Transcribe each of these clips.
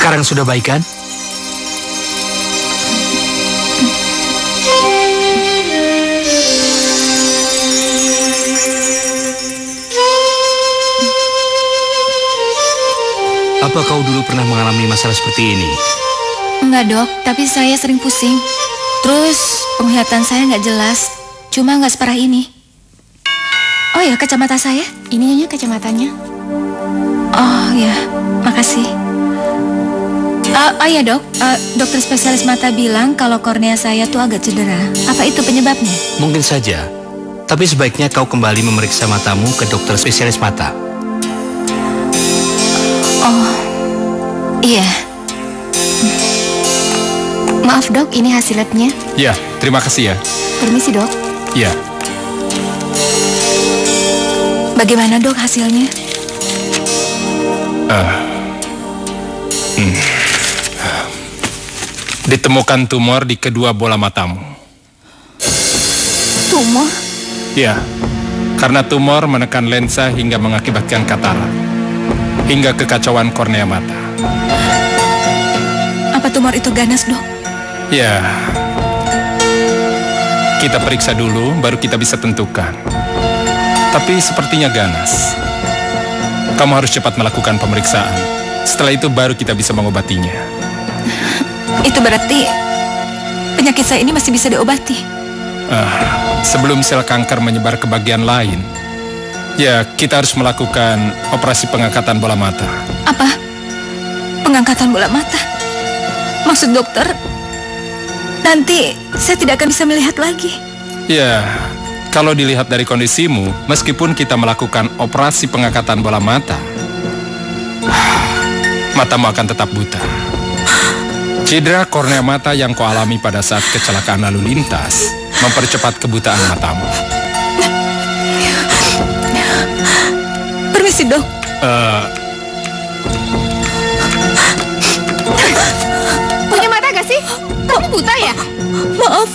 Sekarang sudah baik kan? Apa kau dulu pernah mengalami masalah seperti ini? Enggak, Dok, tapi saya sering pusing. Terus penglihatan saya nggak jelas, cuma nggak separah ini. Oh ya, kacamata saya. Ini kacamatanya. Oh ya, makasih. Oh ya, Dok, dokter spesialis mata bilang kalau kornea saya tuh agak cedera. Apa itu penyebabnya? Mungkin saja, tapi sebaiknya kau kembali memeriksa matamu ke dokter spesialis mata. Oh, iya. Maaf, Dok, ini hasil labnya. Ya, terima kasih ya. Permisi, Dok. Ya. Bagaimana, Dok, hasilnya? Ditemukan tumor di kedua bola matamu. Tumor? Ya, karena tumor menekan lensa hingga mengakibatkan katarak, hingga kekacauan kornea mata. Apa tumor itu ganas, Dok? Ya, kita periksa dulu, baru kita bisa tentukan. Tapi sepertinya ganas. Kamu harus cepat melakukan pemeriksaan. Setelah itu baru kita bisa mengobatinya. Itu berarti penyakit saya ini masih bisa diobati? Sebelum sel kanker menyebar ke bagian lain, ya kita harus melakukan operasi pengangkatan bola mata. Apa? Pengangkatan bola mata? Maksud dokter, nanti saya tidak akan bisa melihat lagi. Ya, kalau dilihat dari kondisimu, meskipun kita melakukan operasi pengangkatan bola mata, matamu akan tetap buta. Cedera kornea mata yang kau alami pada saat kecelakaan lalu lintas mempercepat kebutaan matamu. Permisi, Dok. Punya mata gak sih? Kamu buta ya? Maaf.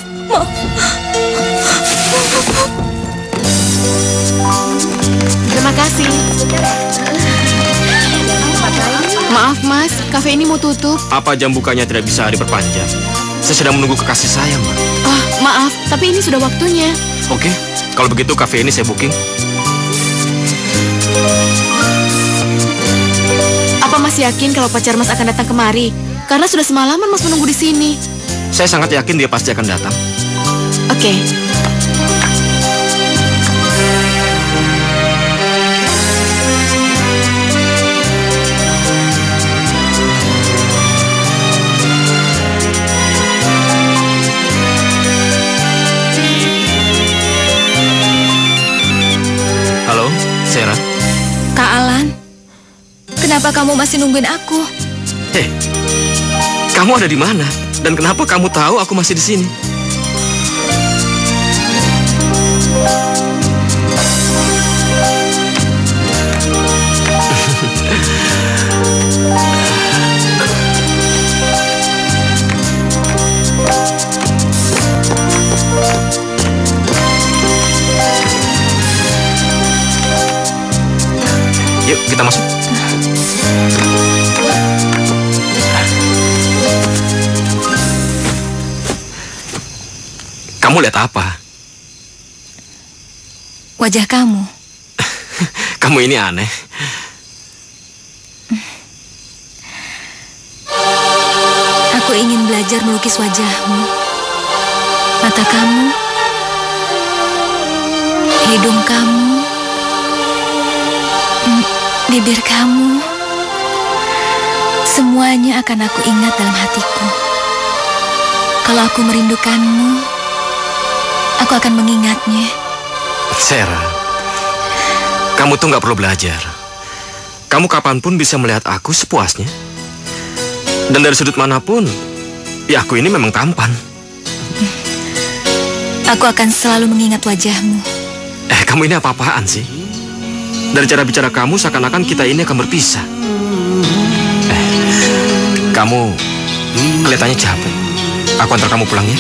Terima kasih. Maaf, Mas, kafe ini mau tutup. Apa jam bukanya tidak bisa diperpanjang? Saya sedang menunggu kekasih saya, Mbak. Oh, maaf, tapi ini sudah waktunya. Oke, kalau begitu kafe ini saya booking. Apa Mas yakin kalau pacar Mas akan datang kemari? Karena sudah semalaman Mas menunggu di sini. Saya sangat yakin dia pasti akan datang. Oke. Halo, Sarah. Kak Alan, kenapa kamu masih nungguin aku? Kamu ada di mana? Dan kenapa kamu tahu aku masih di sini? Yuk, kita masuk. Kamu lihat apa? Wajah kamu. Kamu ini aneh. Aku ingin belajar melukis wajahmu. Mata kamu, hidung kamu, bibir kamu. Semuanya akan aku ingat dalam hatiku. Kalau aku merindukanmu, aku akan mengingatnya. Sarah, kamu tuh nggak perlu belajar. Kamu kapanpun bisa melihat aku sepuasnya. Dan dari sudut manapun, ya aku ini memang tampan. Aku akan selalu mengingat wajahmu. Kamu ini apa-apaan sih? Dari cara bicara kamu seakan-akan kita ini akan berpisah. Kamu kelihatannya capek. Aku antar kamu pulang ya.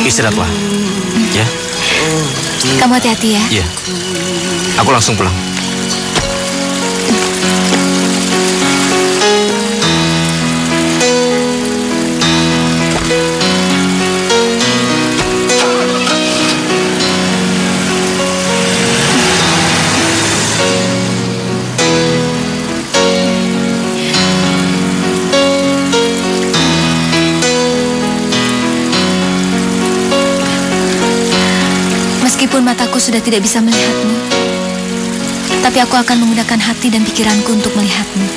Istirahatlah, ya. Kamu hati-hati ya. Iya. Aku langsung pulang. Meskipun mataku sudah tidak bisa melihatmu, tapi aku akan menggunakan hati dan pikiranku untuk melihatmu.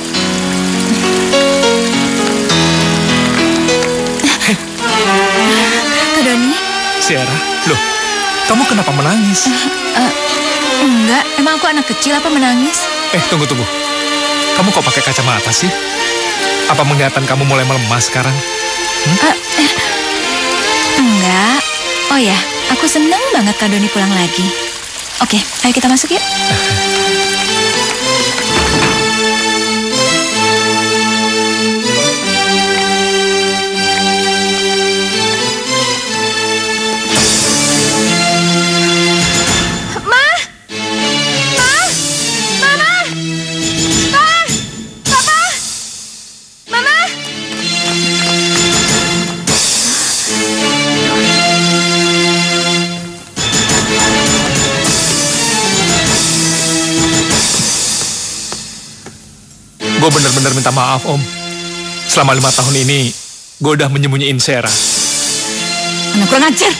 Kak Doni? Sierra, loh, kamu kenapa menangis? Enggak, emang aku anak kecil apa menangis? Tunggu. Kamu kok pakai kacamata sih? Apa penglihatan kamu mulai melemah sekarang? Enggak. Oh ya, aku senang banget Kak Doni pulang lagi. Oke, ayo kita masuk yuk. Gue bener-bener minta maaf, Om. Selama 5 tahun ini, gue udah menyembunyiin Sierra. Anak kurang ajar.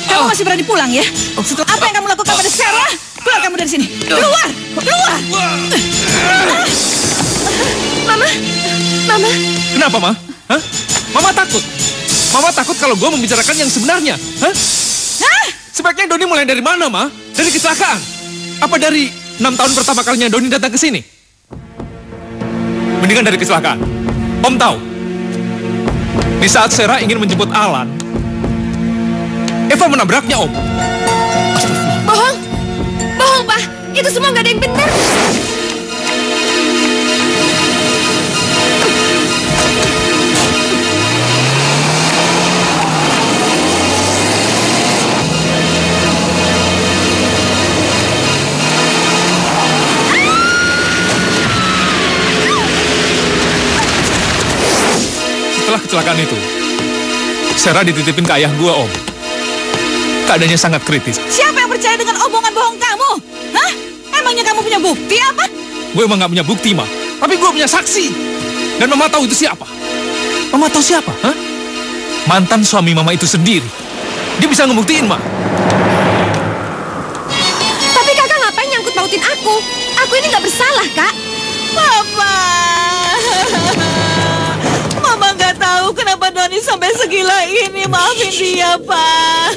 Kamu masih berani pulang ya? Setelah apa yang kamu lakukan pada Sierra? Keluar kamu dari sini. Keluar! Keluar! Mama. Kenapa, Ma? Hah? Mama takut? Mama takut kalau gue membicarakan yang sebenarnya? Hah? Sebaiknya Doni mulai dari mana, Ma? Dari kecelakaan? Apa dari 6 tahun pertama kalinya Doni datang ke sini? Mendingan dari kecelakaan. Om tahu, di saat Sierra ingin menjemput Alan, Eva menabraknya, Om. Bohong! Bohong, Pak! Itu semua nggak ada yang benar! Setelah kecelakaan itu, Sierra dititipin ke ayah gue, Om. Keadaannya sangat kritis. Siapa yang percaya dengan omongan bohong kamu? Hah? Emangnya kamu punya bukti apa? Gue emang gak punya bukti, Ma. Tapi gue punya saksi. Dan Mama tahu itu siapa. Mama tahu siapa? Hah? Mantan suami Mama itu sendiri. Dia bisa ngebuktiin, Ma. Tapi kakak ngapain nyangkut pautin aku? Aku ini nggak bersalah, Kak. Papa. Mama nggak tahu kenapa Doni sampai segila ini. Maafin dia, Pak.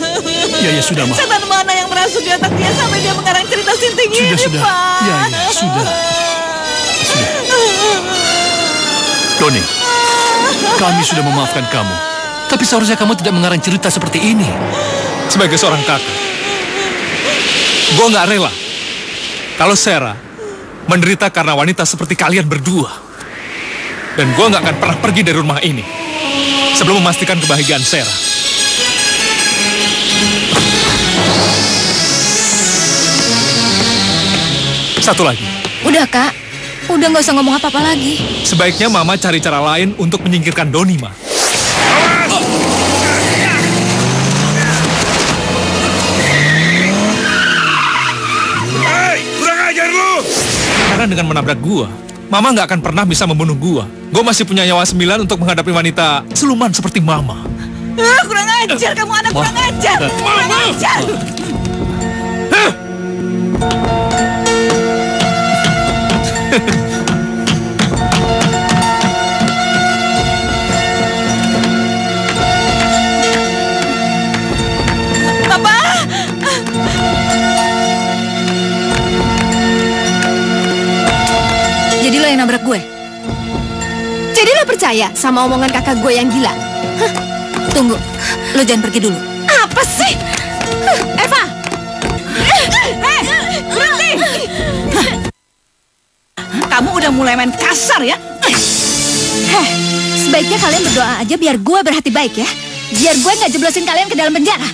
Ya, sudah, Ma. Setan mana yang merasuk di otak dia sampai dia mengarang cerita sinting ini, Sudah. Pak? Ya, sudah. Doni, kami sudah memaafkan kamu. Tapi seharusnya kamu tidak mengarang cerita seperti ini. Sebagai seorang kakak, gue gak rela kalau Sierra menderita karena wanita seperti kalian berdua. Dan gue gak akan pernah pergi dari rumah ini sebelum memastikan kebahagiaan Sierra. Satu lagi. Udah, Kak. Udah nggak usah ngomong apa-apa lagi. Sebaiknya Mama cari cara lain untuk menyingkirkan Doni, Ma. Hei, kurang ajar lu! Karena dengan menabrak gua, Mama nggak akan pernah bisa membunuh gua. Gua masih punya nyawa 9 untuk menghadapi wanita siluman seperti Mama. Kurang ajar, kamu anak kurang ajar. Kurang ajar. Papa! Jadi lo yang nabrak gue? Jadi lo percaya sama omongan kakak gue yang gila? Hah? Tunggu, lo jangan pergi dulu. Apa sih? Eva! Berhenti! Kamu udah mulai main kasar ya? Heh, sebaiknya kalian berdoa aja biar gue berhati baik ya. Biar gue nggak jeblosin kalian ke dalam penjara.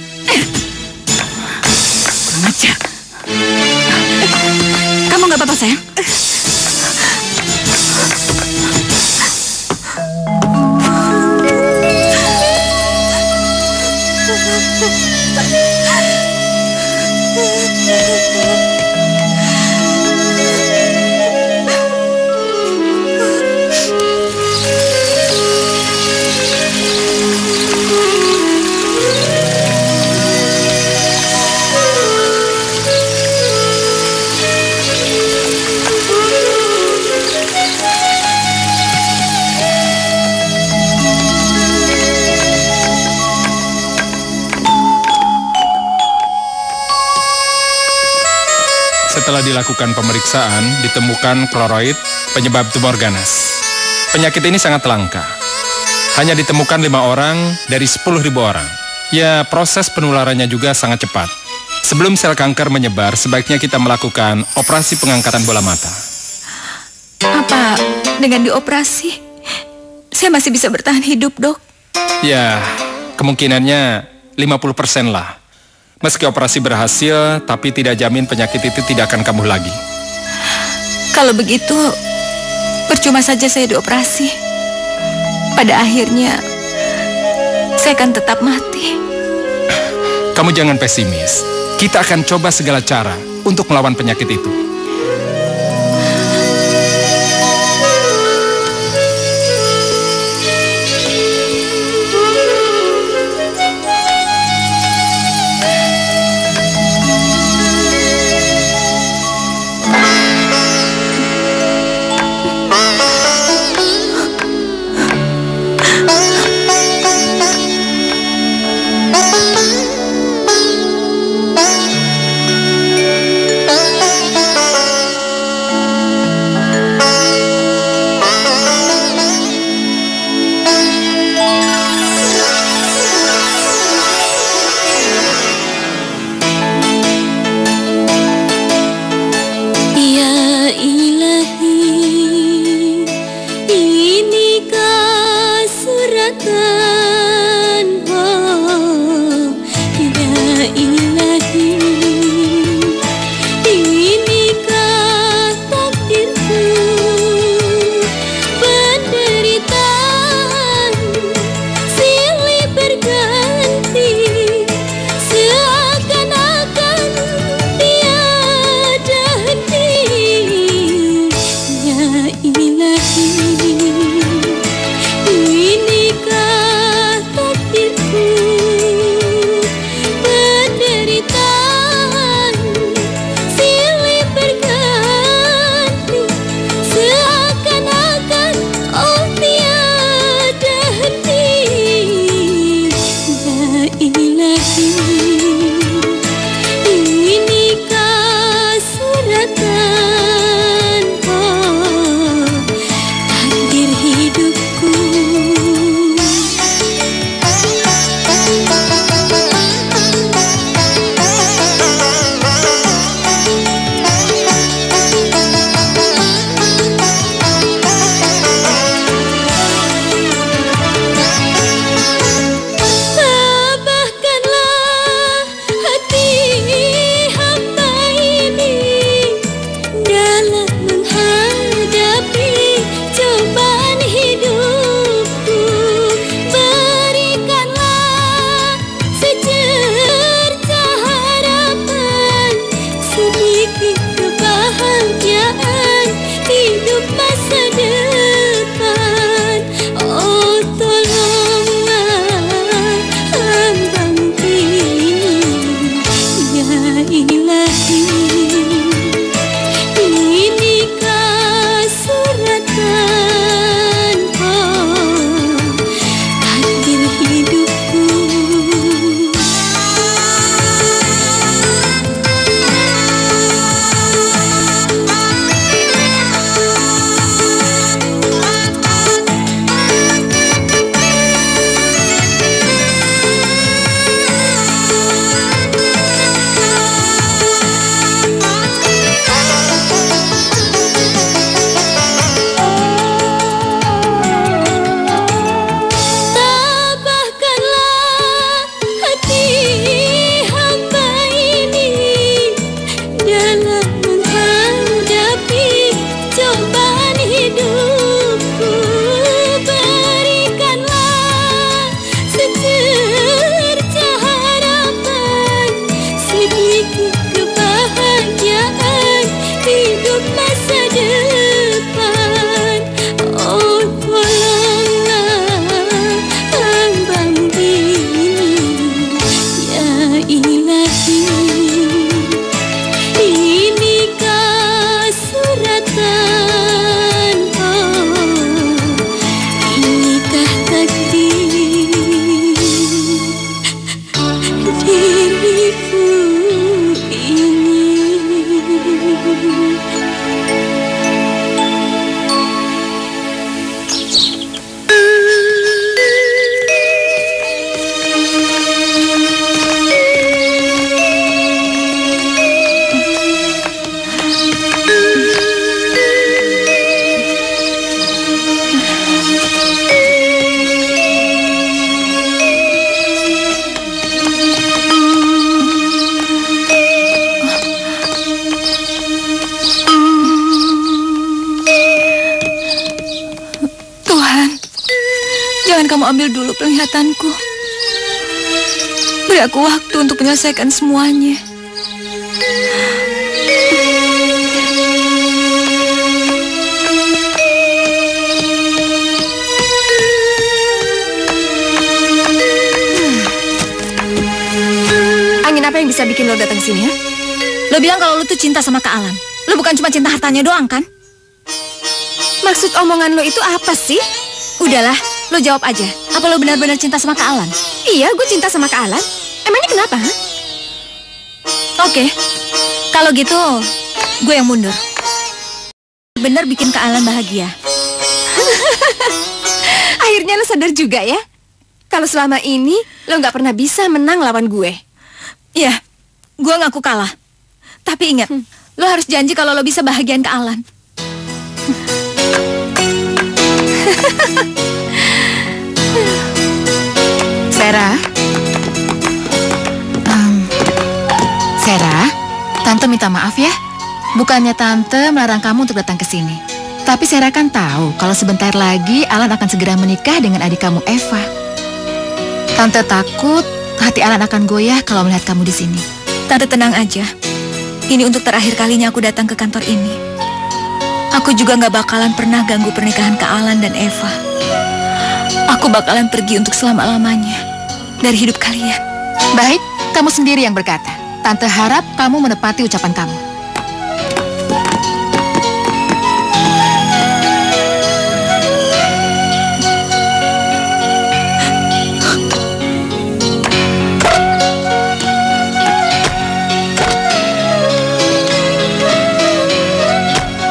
Kurang ajar. Kamu nggak apa-apa, sayang? Setelah dilakukan pemeriksaan, ditemukan kloroid penyebab tumor ganas. Penyakit ini sangat langka. Hanya ditemukan 5 orang dari 10.000 orang. Ya, proses penularannya juga sangat cepat. Sebelum sel kanker menyebar, sebaiknya kita melakukan operasi pengangkatan bola mata. Apa dengan dioperasi saya masih bisa bertahan hidup, Dok? Ya, kemungkinannya 50% lah. Meski operasi berhasil, tapi tidak jamin penyakit itu tidak akan kambuh lagi. Kalau begitu, percuma saja saya dioperasi. Pada akhirnya, saya akan tetap mati. Kamu jangan pesimis. Kita akan coba segala cara untuk melawan penyakit itu. kamu ambil dulu penglihatanku. Beri aku waktu untuk menyelesaikan semuanya. Angin apa yang bisa bikin lo datang sini, ya? Lo bilang kalau lo tuh cinta sama Kak Alan. Lo bukan cuma cinta hartanya doang, kan? Maksud omongan lo itu apa sih? Udahlah, lo jawab aja. Apa lo benar-benar cinta sama Kak Alan? Iya, gue cinta sama Kak Alan. Emangnya kenapa, ha? Oke, kalau gitu gue yang mundur. Bener bikin Kak Alan bahagia. Akhirnya lo sadar juga ya, kalau selama ini lo nggak pernah bisa menang lawan gue. Iya, gue ngaku kalah. Tapi ingat, lo harus janji kalau lo bisa bahagiain Kak Alan. Sarah, Sarah, Tante minta maaf ya. Bukannya Tante melarang kamu untuk datang ke sini. Tapi Sarah kan tahu kalau sebentar lagi Alan akan segera menikah dengan adik kamu Eva. Tante takut hati Alan akan goyah kalau melihat kamu di sini. Tante tenang aja. Ini untuk terakhir kalinya aku datang ke kantor ini. Aku juga gak bakalan pernah ganggu pernikahan Kak Alan dan Eva. Aku bakalan pergi untuk selama-lamanya dari hidup kalian. Baik, kamu sendiri yang berkata. Tante harap kamu menepati ucapan kamu.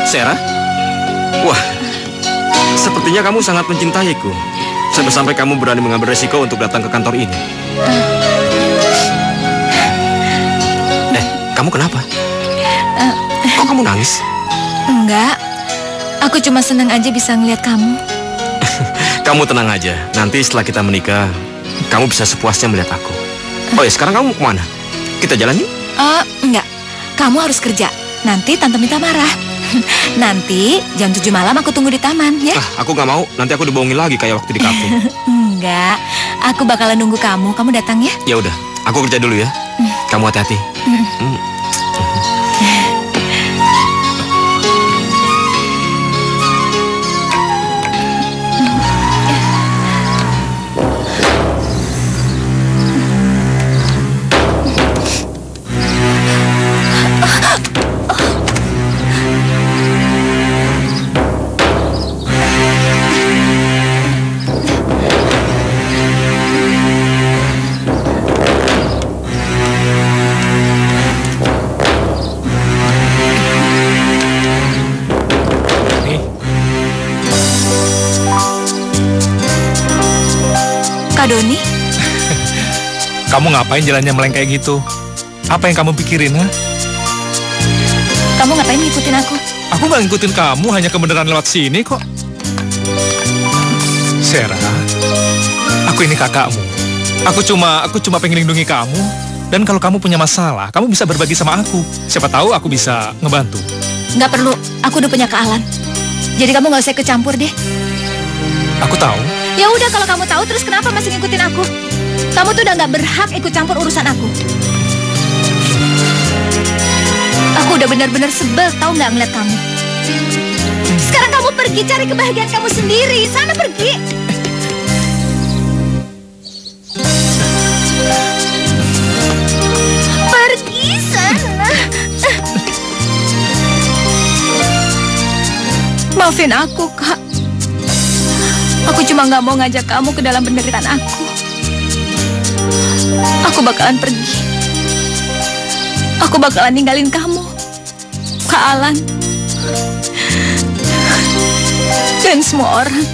Sarah? Wah, sepertinya kamu sangat mencintaiku. Sampai-sampai kamu berani mengambil resiko untuk datang ke kantor ini. Kamu kenapa? Kok kamu nangis? Enggak, aku cuma senang aja bisa ngeliat kamu. Kamu tenang aja, nanti setelah kita menikah, kamu bisa sepuasnya melihat aku. Oh ya, sekarang kamu mau kemana? Kita jalan yuk? Enggak, kamu harus kerja. Nanti Tante minta marah. Nanti jam 7 malam aku tunggu di taman, ya? Aku gak mau, nanti aku dibohongin lagi kayak waktu di kafe. Enggak, aku bakalan nunggu kamu. Kamu datang ya? Ya udah, aku kerja dulu ya. Kamu hati-hati. Kak Doni? Kamu ngapain jalannya meleng kayak gitu? Apa yang kamu pikirin, ha? Kamu ngapain ngikutin aku? Aku gak ngikutin kamu, hanya kebenaran lewat sini kok. Sarah, aku ini kakakmu. Aku cuma pengen lindungi kamu. Dan kalau kamu punya masalah, kamu bisa berbagi sama aku. Siapa tahu aku bisa ngebantu. Nggak perlu, aku udah punya Kak Alan. Jadi kamu nggak usah ikut campur deh. Aku tahu. Ya udah, kalau kamu tahu terus kenapa masih ngikutin aku? Kamu tuh udah nggak berhak ikut campur urusan aku. Aku udah benar-benar sebel tahu nggak ngeliat kamu. Sekarang kamu pergi cari kebahagiaan kamu sendiri. Sana pergi. Pergi sana. Maafin aku, Kak. Aku cuma nggak mau ngajak kamu ke dalam penderitaan aku. Aku bakalan pergi. Aku bakalan ninggalin kamu, Kak Alan, dan semua orang.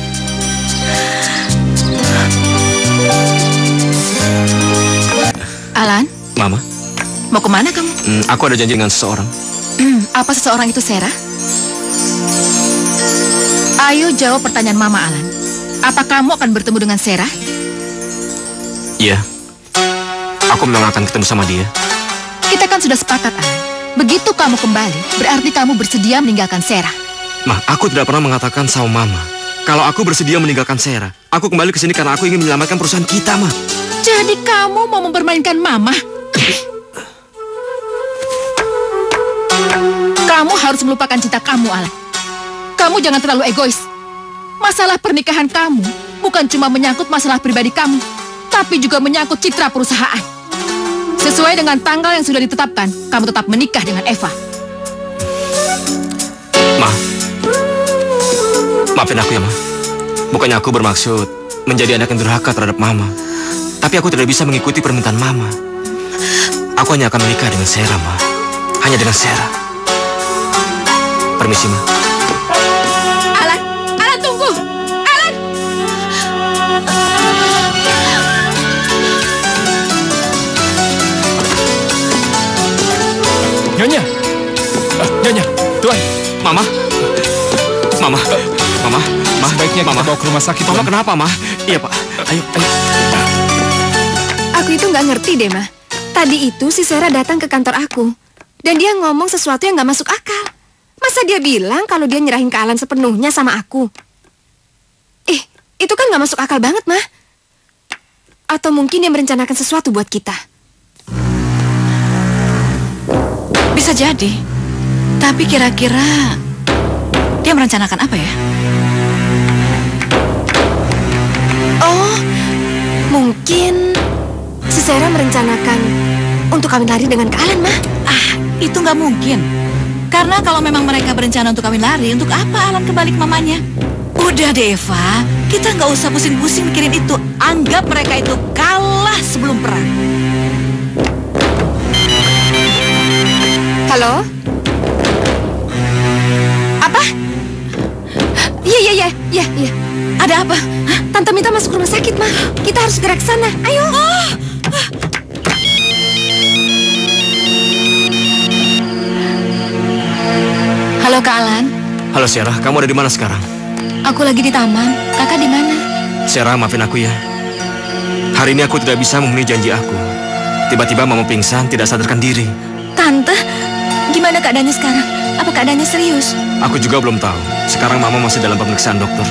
Alan? Mama? Mau kemana kamu? Aku ada janji dengan seseorang. Apa seseorang itu, Sarah? Ayo jawab pertanyaan Mama, Alan. Apa kamu akan bertemu dengan Sarah? Iya. Aku memang akan ketemu sama dia. Kita kan sudah sepakat, Alan. Begitu kamu kembali, berarti kamu bersedia meninggalkan Sarah. Ma, aku tidak pernah mengatakan sama Mama Kalau aku bersedia meninggalkan Sarah, aku kembali ke sini karena aku ingin menyelamatkan perusahaan kita, Ma. Jadi kamu mau mempermainkan Mama? Kamu harus melupakan cinta kamu, Alan. Kamu jangan terlalu egois. Masalah pernikahan kamu bukan cuma menyangkut masalah pribadi kamu, tapi juga menyangkut citra perusahaan. Sesuai dengan tanggal yang sudah ditetapkan, kamu tetap menikah dengan Eva. Ma, maafin aku ya, Ma. Bukannya aku bermaksud menjadi anak yang durhaka terhadap Mama. Tapi aku tidak bisa mengikuti permintaan Mama. Aku hanya akan menikah dengan Sarah, Ma. Hanya dengan Sarah. Permisi, Ma. Alan, Alan tunggu! Alan! Nyonya! Nyonya, Tuan. Mama. Mama. Mama. Ma. Sebaiknya Mama. kita bawa ke rumah sakit, Mama, Tuan. kenapa, Ma? Iya, Pak. Ayo, ayo. Aku itu nggak ngerti deh, Ma. Tadi itu si Sarah datang ke kantor aku. Dan dia ngomong sesuatu yang nggak masuk akal. Masa dia bilang kalau dia nyerahin ke Alan sepenuhnya sama aku? Itu kan nggak masuk akal banget, Ma. Atau mungkin dia merencanakan sesuatu buat kita. Bisa jadi. Tapi kira-kira dia merencanakan apa ya? Oh, mungkin si Sarah merencanakan untuk kawin lari dengan Kak Alan, Ma. Itu nggak mungkin. Karena kalau memang mereka berencana untuk kawin lari, untuk apa Alan kembali ke mamanya? Udah deh, Eva. Kita nggak usah pusing-pusing mikirin itu. Anggap mereka itu kalah sebelum perang. Halo? Apa? Iya. Ada apa? Tante minta masuk rumah sakit, Ma. Kita harus gerak sana. Ayo. Halo Kak Alan, Halo, Sarah. Kamu ada di mana sekarang? aku lagi di taman. Kakak di mana? Sarah, maafin aku ya. Hari ini aku tidak bisa memenuhi janji aku. Tiba-tiba Mama pingsan, tidak sadarkan diri. Tante, gimana keadaannya sekarang? Apa keadaannya serius? Aku juga belum tahu. Sekarang Mama masih dalam pemeriksaan dokter.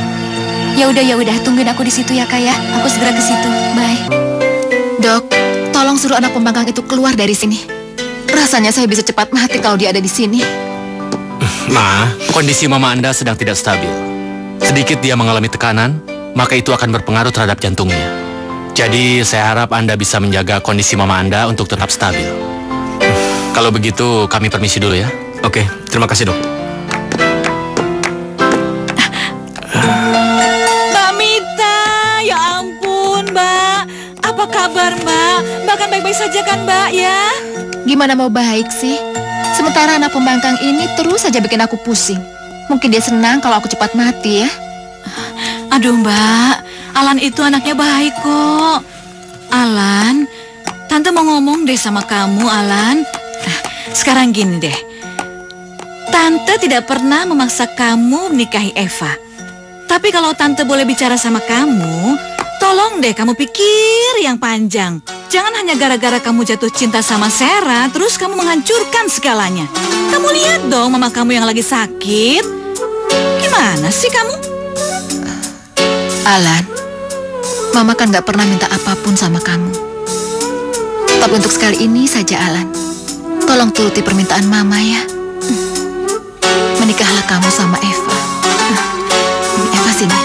Ya udah, tungguin aku di situ ya Kak ya. Aku segera ke situ. Bye. Dok, tolong suruh anak pembangkang itu keluar dari sini. Rasanya saya bisa cepat mati kalau dia ada di sini. Ma, kondisi mama Anda sedang tidak stabil. Sedikit dia mengalami tekanan, maka itu akan berpengaruh terhadap jantungnya. Jadi saya harap Anda bisa menjaga kondisi mama Anda untuk tetap stabil. Kalau begitu kami permisi dulu ya. Oke, terima kasih, Dok. Mbak Mita, ya ampun, Mbak. Apa kabar, Mbak? Mbak kan baik-baik saja kan, Mbak, ya? Gimana mau baik sih? Sementara anak pembangkang ini terus saja bikin aku pusing. Mungkin dia senang kalau aku cepat mati ya. Aduh, Mbak. Alan itu anaknya baik kok. Alan, Tante mau ngomong deh sama kamu, Alan. Sekarang gini deh. Tante tidak pernah memaksa kamu menikahi Eva. Tapi kalau Tante boleh bicara sama kamu, tolong deh kamu pikir yang panjang. Jangan hanya gara-gara kamu jatuh cinta sama Sarah, terus kamu menghancurkan segalanya. Kamu lihat dong mama kamu yang lagi sakit. Gimana sih kamu? Alan, Mama kan gak pernah minta apapun sama kamu. Tapi untuk sekali ini saja, Alan, tolong turuti permintaan Mama ya. Menikahlah kamu sama Eva. Eva sini.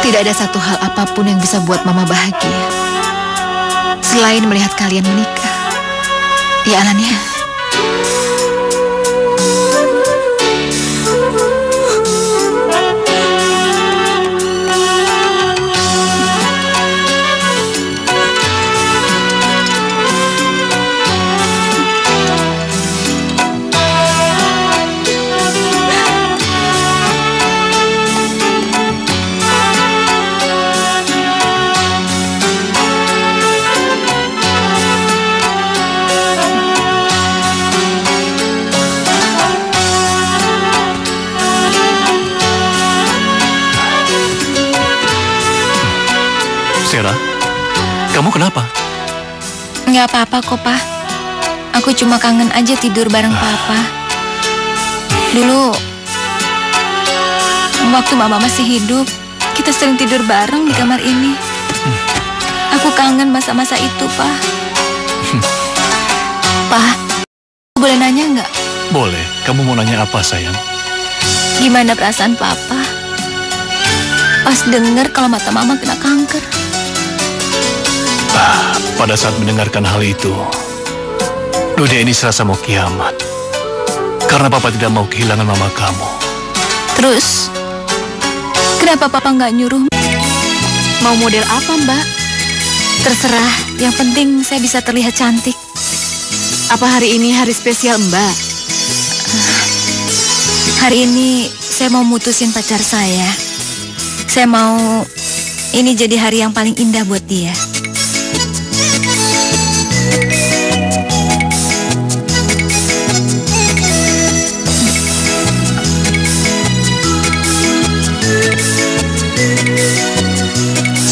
Tidak ada satu hal apapun yang bisa buat Mama bahagia selain melihat kalian menikah. Ya, Alan ya. Sarah, kamu kenapa? Nggak apa-apa kok, Pak. Aku cuma kangen aja tidur bareng Papa. Dulu Waktu Mama masih hidup, kita sering tidur bareng di kamar ini. Aku kangen masa-masa itu, Pak. Pak, boleh nanya nggak? Boleh. Kamu mau nanya apa, sayang? Gimana perasaan Papa pas denger kalau mata Mama kena kanker? Pada saat mendengarkan hal itu, dunia ini serasa mau kiamat. Karena Papa tidak mau kehilangan mama kamu. Terus, kenapa Papa nggak nyuruh? Mau model apa, Mbak? Terserah, yang penting saya bisa terlihat cantik. Apa hari ini hari spesial, Mbak? Hari ini saya mau mutusin pacar saya. Saya mau ini jadi hari yang paling indah buat dia.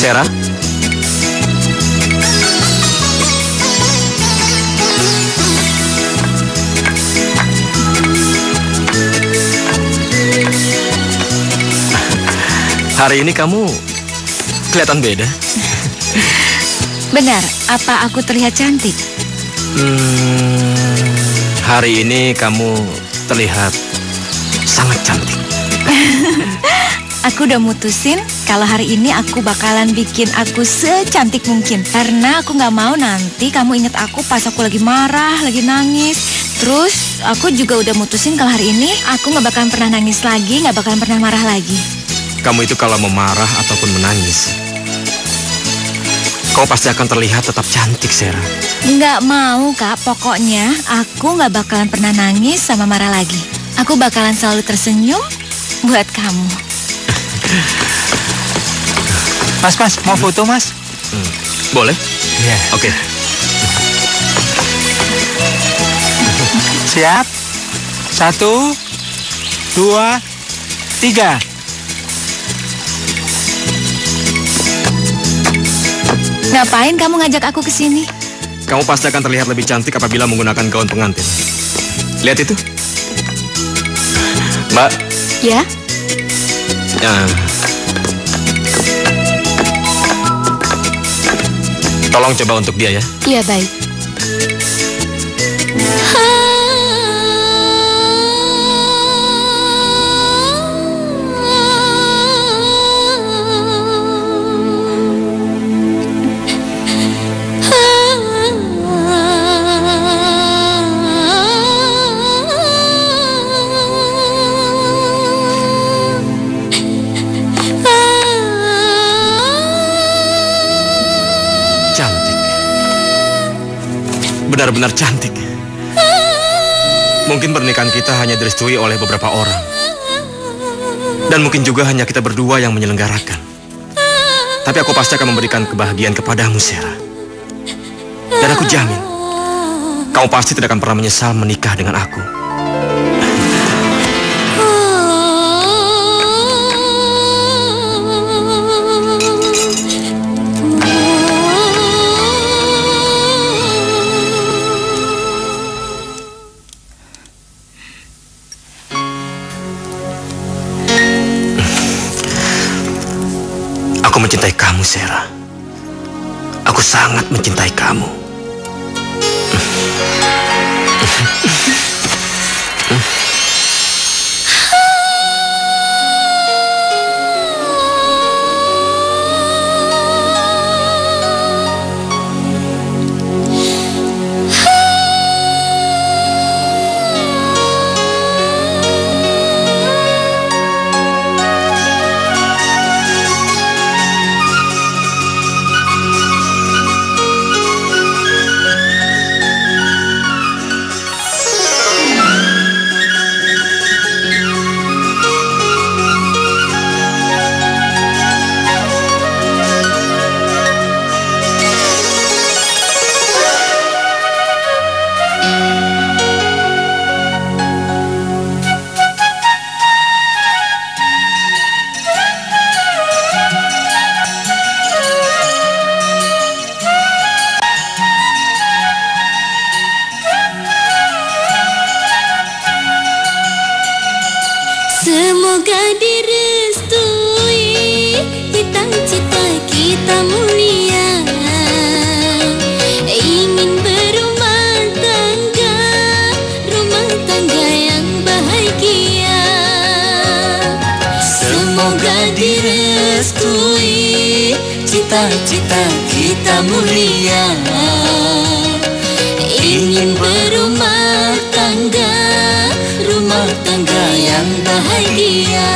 Sarah? Hari ini kamu kelihatan beda. Benar, apa aku terlihat cantik? Hari ini kamu terlihat sangat cantik. Aku udah mutusin kalau hari ini aku bakalan bikin aku secantik mungkin. Karena aku gak mau nanti kamu inget aku pas aku lagi marah, lagi nangis. Terus aku juga udah mutusin kalau hari ini aku gak bakalan pernah nangis lagi, gak bakalan pernah marah lagi. Kamu itu kalau memarah ataupun menangis, kau pasti akan terlihat tetap cantik, Sarah. Nggak mau, Kak. Pokoknya aku nggak bakalan pernah nangis sama marah lagi. Aku bakalan selalu tersenyum buat kamu. Mas, mau foto, Mas? Boleh? Iya. Oke. Siap? 1, 2, 3. Ngapain kamu ngajak aku ke sini? Kamu pasti akan terlihat lebih cantik apabila menggunakan gaun pengantin. Lihat itu. Mbak. Ya? Tolong coba untuk dia ya. Iya, baik. Benar-benar cantik. Mungkin pernikahan kita hanya direstui oleh beberapa orang. Dan mungkin juga hanya kita berdua yang menyelenggarakan. Tapi aku pasti akan memberikan kebahagiaan kepadamu, Sarah. Dan aku jamin, kamu pasti tidak akan pernah menyesal menikah dengan aku. Aku mencintai kamu, Sarah. Aku sangat mencintai kamu. Semoga direstui cita-cita kita mulia, ingin berumah tangga yang bahagia. Semoga direstui cita-cita kita mulia, ingin berumah tangga yang bahagia.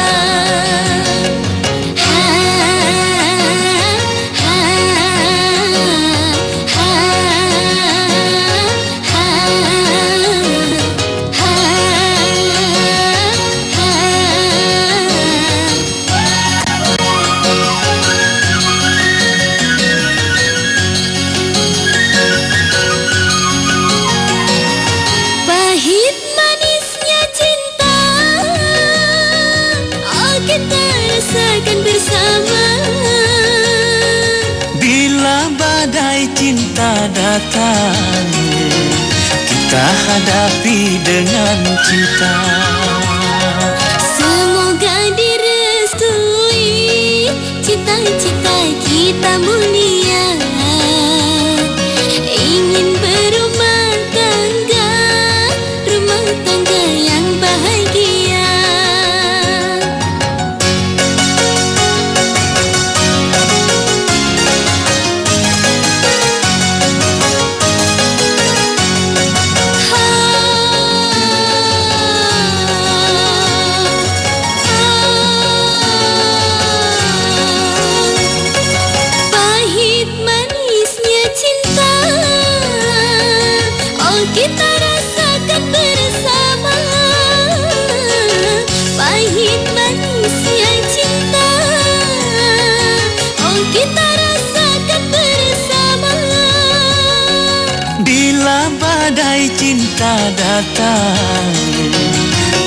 Pahit manisnya cinta, oh kita rasakan bersama. Bila badai cinta datang, kita hadapi dengan cinta. Semoga direstui cita-cita kita mulia, ingin berumah tangga yang bahagia. Pahit manisnya cinta, oh kita rasakan bersama. Pahit manisnya cinta, oh kita rasakan bersama. Bila badai cinta datang,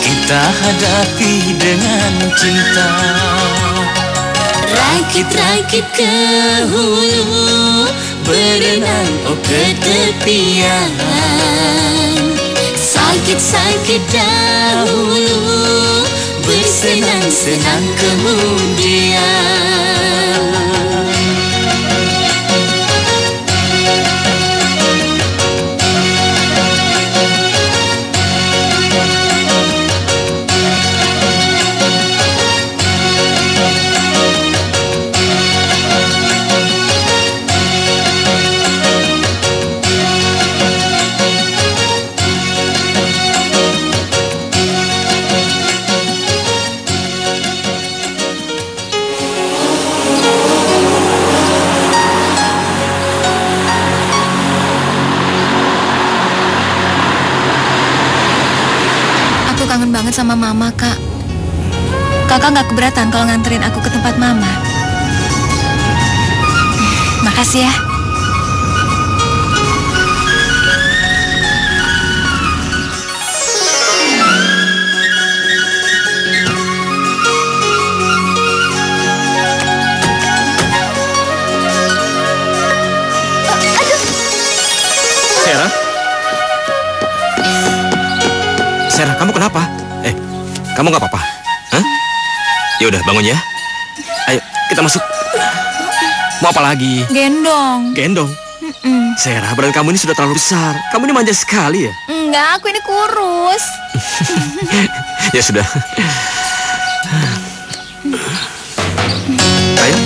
kita hadapi dengan cinta. Rakit-rakit ke hulu, berenang oh ke tepian. Sakit-sakit dahulu, bersenang-senang kemudian. Aku kangen banget sama Mama, Kak. Kakak nggak keberatan kalau nganterin aku ke tempat Mama. Makasih ya. Sarah? Sarah, kamu kenapa? Kamu nggak apa-apa? Hah? Ya udah, bangun ya. Ayo, kita masuk. Mau apa lagi? Gendong. Gendong? Sarah, badan kamu ini sudah terlalu besar. Kamu ini manja sekali ya? Enggak, aku ini kurus. Ya sudah. Ayo.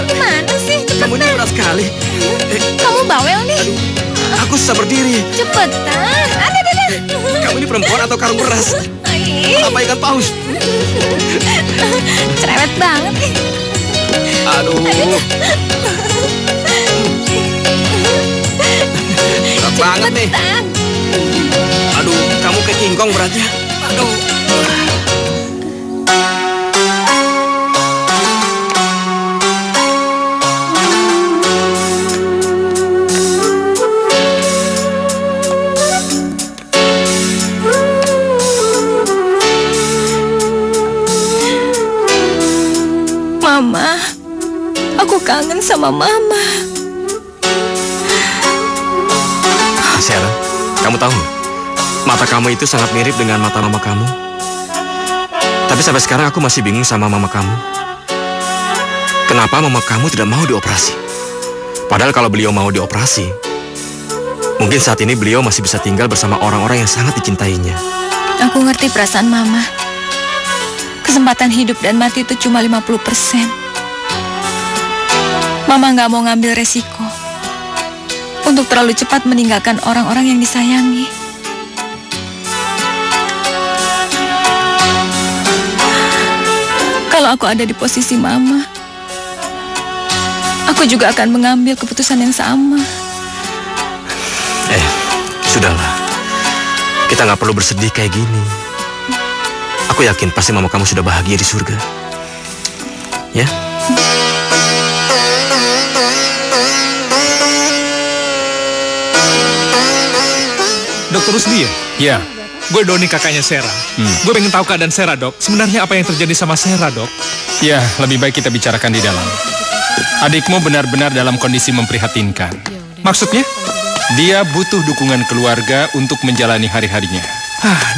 Gimana sih? Cepetan. Kamu ini berat sekali. Kamu bawel nih. Aku susah berdiri. Cepetan. Ada. Kamu ini perempuan atau karung beras? Apa ikan paus? Cerewet banget nih. Aduh. Berat banget nih. Aduh, kamu kayak kingkong beratnya. Aduh. Mama, aku kangen sama Mama. Sarah, kamu tahu nggak? Mata kamu itu sangat mirip dengan mata mama kamu. Tapi sampai sekarang aku masih bingung sama mama kamu. Kenapa mama kamu tidak mau dioperasi? Padahal kalau beliau mau dioperasi, mungkin saat ini beliau masih bisa tinggal bersama orang-orang yang sangat dicintainya. Aku ngerti perasaan Mama. Kesempatan hidup dan mati itu cuma 50%. Mama nggak mau ngambil resiko untuk terlalu cepat meninggalkan orang-orang yang disayangi. Kalau aku ada di posisi Mama, aku juga akan mengambil keputusan yang sama. Sudahlah. Kita nggak perlu bersedih kayak gini. Aku yakin pasti mama kamu sudah bahagia di surga. Ya? Dokter Rusdi ya? Ya. Gue Doni, kakaknya Sera. Gue pengen tahu keadaan Sera, Dok. Sebenarnya apa yang terjadi sama Sera, Dok? Ya, lebih baik kita bicarakan di dalam. Adikmu benar-benar dalam kondisi memprihatinkan. Maksudnya? Dia butuh dukungan keluarga untuk menjalani hari-harinya.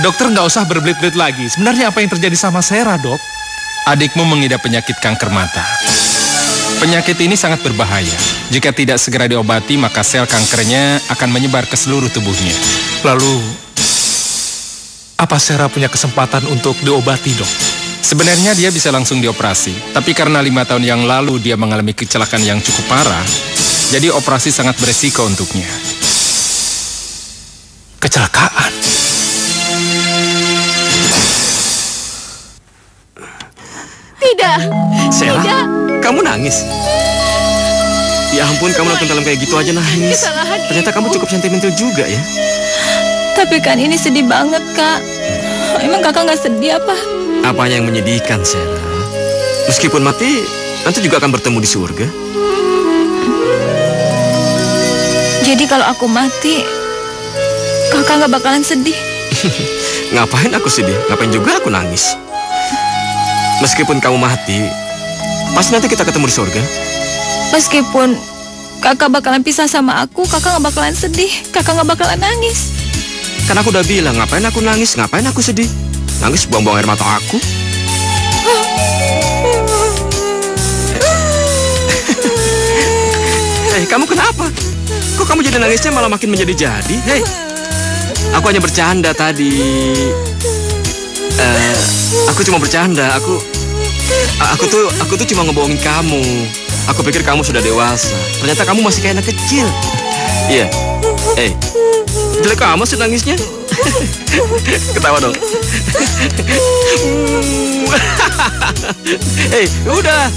Dokter nggak usah berbelit-belit lagi. Sebenarnya apa yang terjadi sama Sera, Dok? Adikmu mengidap penyakit kanker mata. Penyakit ini sangat berbahaya. Jika tidak segera diobati, maka sel kankernya akan menyebar ke seluruh tubuhnya. Lalu, apa Sera punya kesempatan untuk diobati, Dok? Sebenarnya dia bisa langsung dioperasi. Tapi karena 5 tahun yang lalu dia mengalami kecelakaan yang cukup parah, jadi operasi sangat beresiko untuknya. Kecelakaan? Tidak. Sera, Tidak. kamu nangis? Ya ampun, kamu nonton film kayak gitu aja nangis. Kesalahan Ternyata kamu cukup sentimental juga ya. Tapi kan ini sedih banget, Kak. Emang kakak nggak sedih apa? Apanya yang menyedihkan, Sera? Meskipun mati, nanti juga akan bertemu di surga. Jadi kalau aku mati, kakak nggak bakalan sedih. Ngapain aku sedih? Ngapain juga aku nangis? Meskipun kamu mati, pasti nanti kita ketemu di surga. Meskipun kakak bakalan pisah sama aku, kakak nggak bakalan sedih, kakak nggak bakalan nangis. Kan aku udah bilang, ngapain aku nangis, ngapain aku sedih? Nangis buang-buang air mata aku. Kamu kenapa? Kok kamu jadi nangisnya malah makin menjadi-jadi? Hei, aku hanya bercanda tadi. Aku cuma bercanda. Aku tuh cuma ngebohongin kamu. Aku pikir kamu sudah dewasa. Ternyata kamu masih kayak anak kecil. Iya. Jelek amat sih nangisnya. Ketawa dong. Udah.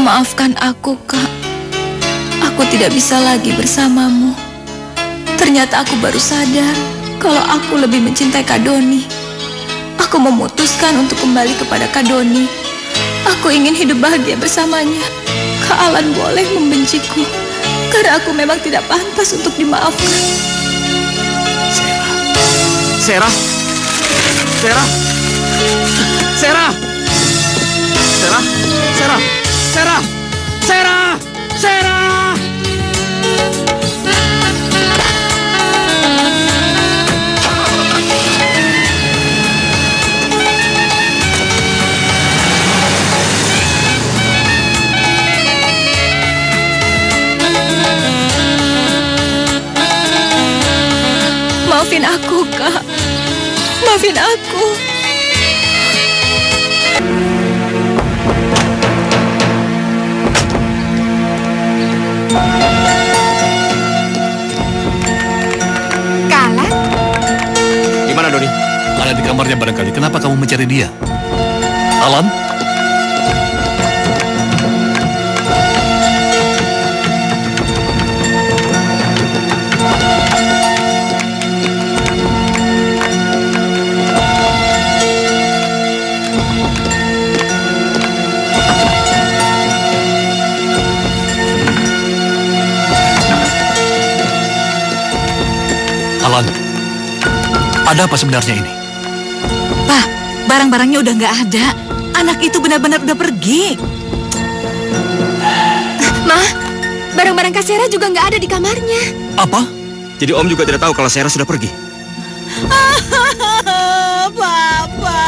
Maafkan aku, Kak. Aku tidak bisa lagi bersamamu. Ternyata aku baru sadar kalau aku lebih mencintai Kak Doni. Aku memutuskan untuk kembali kepada Kak Doni. Aku ingin hidup bahagia bersamanya. Kak Alan boleh membenciku karena aku memang tidak pantas untuk dimaafkan. Sera. Sera. Sera. Sera. Sera. Sera. Sera. Sera. Maafin aku, Kak. Maafin aku. Kala? Gimana, Doni? Ada di kamarnya barangkali. Kenapa kamu mencari dia? Alan? Ada apa sebenarnya ini? Pak, barang-barangnya udah nggak ada. Anak itu benar-benar udah pergi. Ma, barang-barang Kak Sera juga nggak ada di kamarnya. Apa? Jadi Om juga tidak tahu kalau Sera sudah pergi? Papa.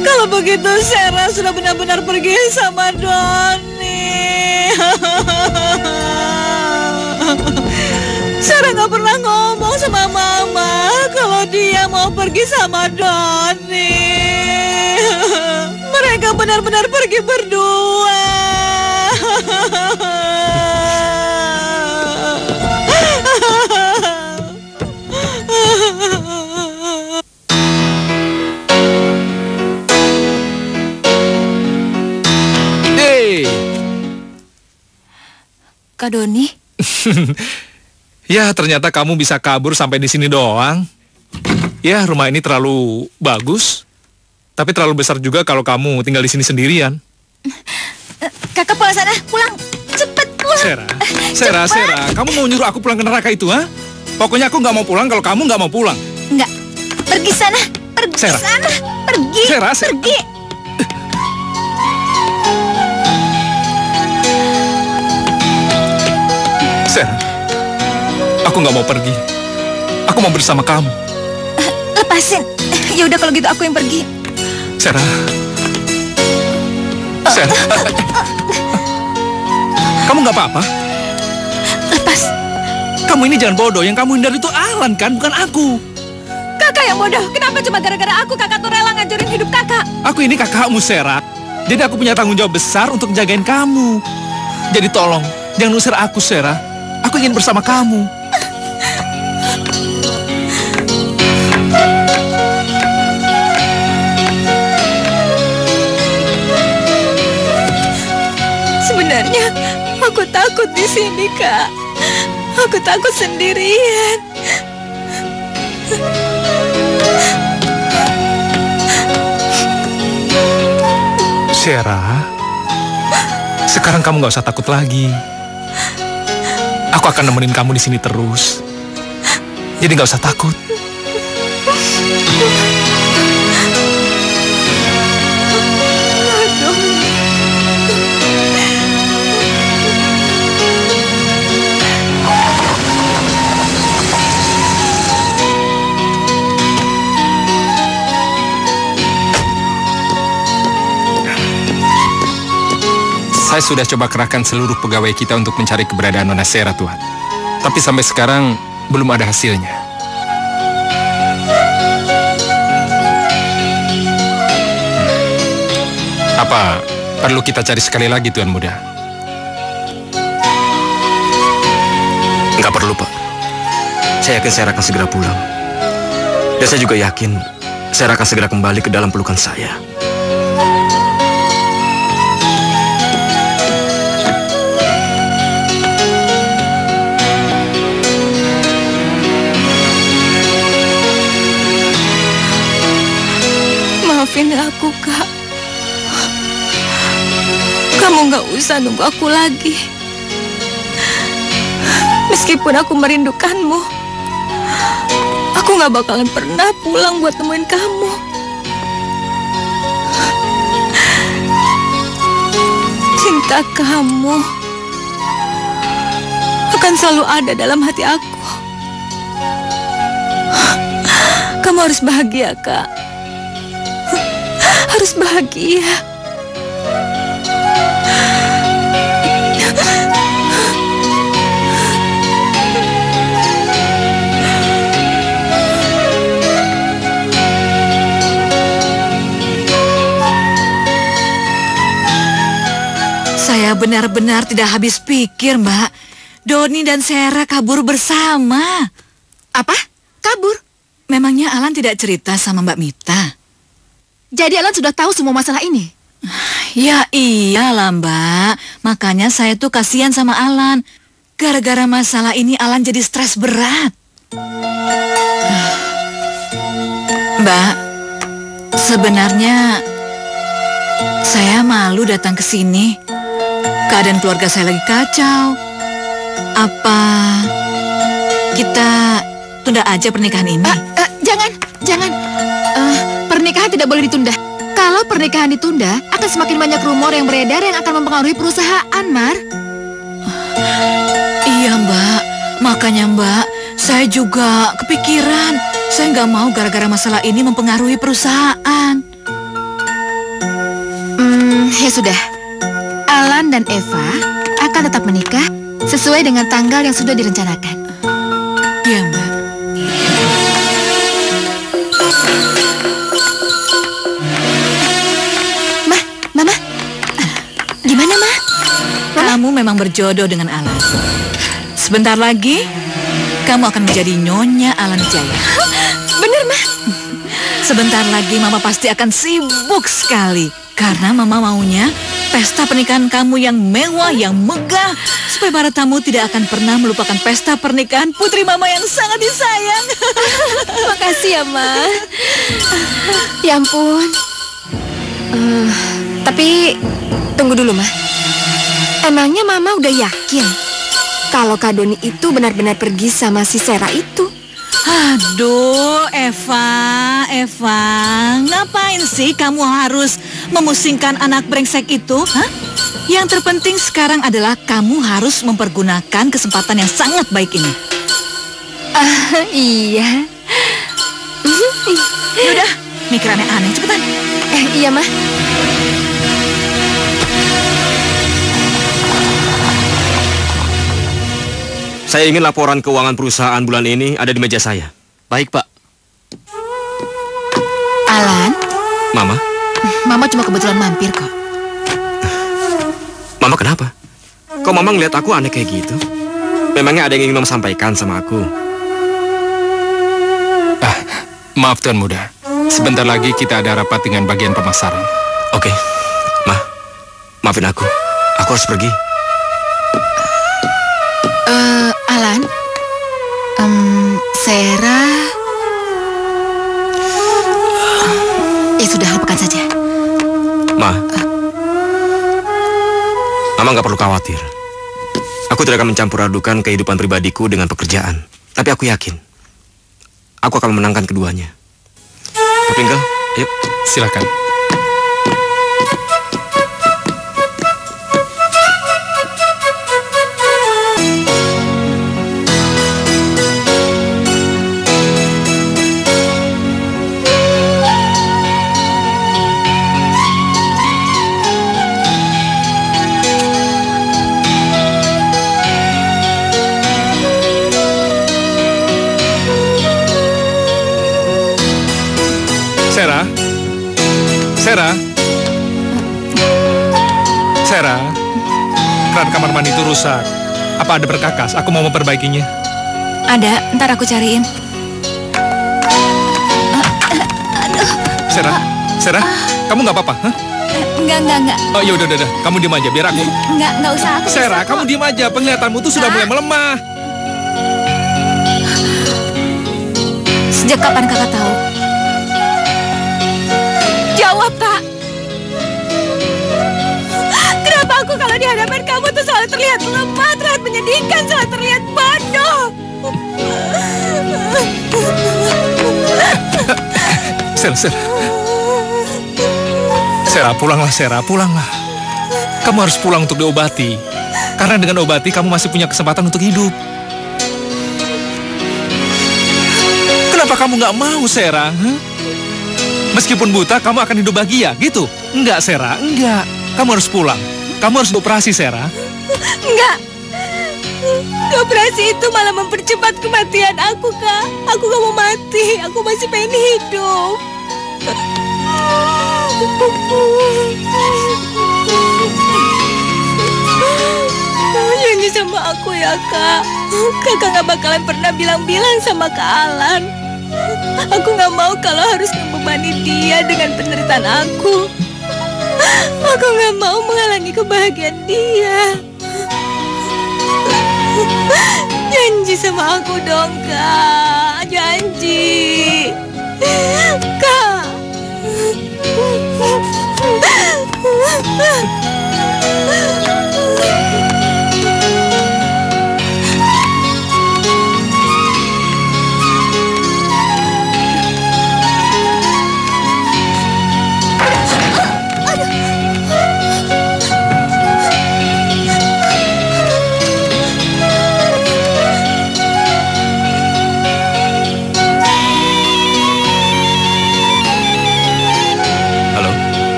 Kalau begitu Sera sudah benar-benar pergi sama Doni. Sera nggak pernah ngomong sama Mama kalau dia mau pergi sama Doni. Mereka benar-benar pergi berdua. Kak Doni? Ya, ternyata kamu bisa kabur sampai di sini doang. Ya, rumah ini terlalu bagus, tapi terlalu besar juga kalau kamu tinggal di sini sendirian. Kakak pulang sana, pulang. Cepet pulang. Sera, kamu mau nyuruh aku pulang ke neraka itu, ha? Pokoknya aku nggak mau pulang kalau kamu nggak mau pulang. Enggak, pergi sana, pergi Sera. sana, pergi, Sera. pergi. Sera, aku nggak mau pergi. Aku mau bersama kamu. Lepasin. Ya udah kalau gitu aku yang pergi. Sera. Kamu nggak apa-apa? Lepas. Kamu ini jangan bodoh. Yang kamu hindari itu Alan kan, bukan aku. Kakak yang bodoh. Kenapa cuma gara-gara aku kakak tuh rela ngancurin hidup kakak? Aku ini kakakmu, Sera. Jadi aku punya tanggung jawab besar untuk jagain kamu. Jadi tolong, jangan usir aku, Sera. Aku ingin bersama kamu. Sebenarnya aku takut di sini, Kak. Aku takut sendirian. Sera, sekarang kamu nggak usah takut lagi. Aku akan nemenin kamu di sini terus. Jadi nggak usah takut. Saya sudah coba kerahkan seluruh pegawai kita untuk mencari keberadaan Nona Sera, Tuhan. Tapi sampai sekarang belum ada hasilnya. Apa perlu kita cari sekali lagi, Tuan Muda? Nggak perlu, Pak. Saya yakin Sera akan segera pulang. Dan saya juga yakin Sera akan segera kembali ke dalam pelukan saya. Maafin aku, Kak. Kamu nggak usah nunggu aku lagi. Meskipun aku merindukanmu, aku nggak bakalan pernah pulang buat nemuin kamu. Cinta kamu akan selalu ada dalam hati aku. Kamu harus bahagia, Kak. Harus bahagia. Saya benar-benar tidak habis pikir, Mbak. Doni dan Sera kabur bersama. Apa? Kabur? Memangnya Alan tidak cerita sama Mbak Mita? Jadi Alan sudah tahu semua masalah ini? Ya iyalah, Mbak. Makanya saya tuh kasihan sama Alan. Gara-gara masalah ini Alan jadi stres berat. Mbak, sebenarnya saya malu datang ke sini. Keadaan keluarga saya lagi kacau. Apa kita tunda aja pernikahan ini. Jangan. Pernikahan tidak boleh ditunda. Kalau pernikahan ditunda, akan semakin banyak rumor yang beredar yang akan mempengaruhi perusahaan, Mar. Iya, Mbak. Makanya, Mbak, saya juga kepikiran. Saya nggak mau gara-gara masalah ini mempengaruhi perusahaan. Ya sudah. Alan dan Eva akan tetap menikah sesuai dengan tanggal yang sudah direncanakan. Iya, Mbak. Mama, gimana, Ma? Kamu memang berjodoh dengan Alan. Sebentar lagi, kamu akan menjadi Nyonya Alan Jaya. Bener, Ma? Sebentar lagi Mama pasti akan sibuk sekali. Karena Mama maunya pesta pernikahan kamu yang mewah, yang megah. Supaya para tamu tidak akan pernah melupakan pesta pernikahan putri Mama yang sangat disayang. Makasih ya, Ma. Ya ampun. Tapi tunggu dulu, Ma. Emangnya Mama udah yakin kalau Kak Doni itu benar-benar pergi sama si Sera itu? Aduh, Eva, ngapain sih kamu harus memusingkan anak brengsek itu? Hah? Yang terpenting sekarang adalah kamu harus mempergunakan kesempatan yang sangat baik ini. Iya. Yaudah, mikir aneh-aneh, cepetan. Iya, Ma. Saya ingin laporan keuangan perusahaan bulan ini ada di meja saya. Baik, Pak. Alan? Mama? Mama cuma kebetulan mampir kok. Mama kenapa? Kok Mama ngeliat aku aneh kayak gitu? Memangnya ada yang ingin Mama sampaikan sama aku? Maaf Tuan Muda. Sebentar lagi kita ada rapat dengan bagian pemasaran. Oke. Ma, maafin aku. Aku harus pergi. Alan, Sera, ya sudah, lupakan saja. Ma, Mama nggak perlu khawatir. Aku tidak akan mencampur adukan kehidupan pribadiku dengan pekerjaan. Tapi aku yakin, aku akan memenangkan keduanya. Tapi enggak, yuk. Silakan. Sera, keran kamar mandi itu rusak. Apa ada berkakas? Aku mau memperbaikinya. Ada, ntar aku cariin. Sera, kamu nggak apa-apa? Hah? Enggak. Oh, ya udah, kamu diam aja, biar aku. Enggak usah. Aku Sera, kamu diam aja. Penglihatanmu tuh sudah mulai melemah. Sejak kapan kakak tahu? Jawab, Kak. Kenapa aku kalau di hadapan kamu tuh selalu terlihat lemah, terlihat menyedihkan, selalu terlihat bodoh? Sera, pulanglah. Kamu harus pulang untuk diobati. Karena dengan obati, kamu masih punya kesempatan untuk hidup. Kenapa kamu nggak mau, Sera? Huh? Meskipun buta, kamu akan hidup bahagia, gitu? Enggak, Sera, enggak. Kamu harus pulang. Kamu harus operasi, Sera. Enggak. Operasi itu malah mempercepat kematian aku, Kak. Aku gak mau mati. Aku masih pengen hidup. Janji sama aku ya, Kak. Kakak gak bakalan pernah bilang-bilang sama Kak Alan. Aku gak mau kalau harus membebani dia dengan penderitaan aku. Aku gak mau menghalangi kebahagiaan dia. Janji sama aku dong, Kak. Janji. Kak.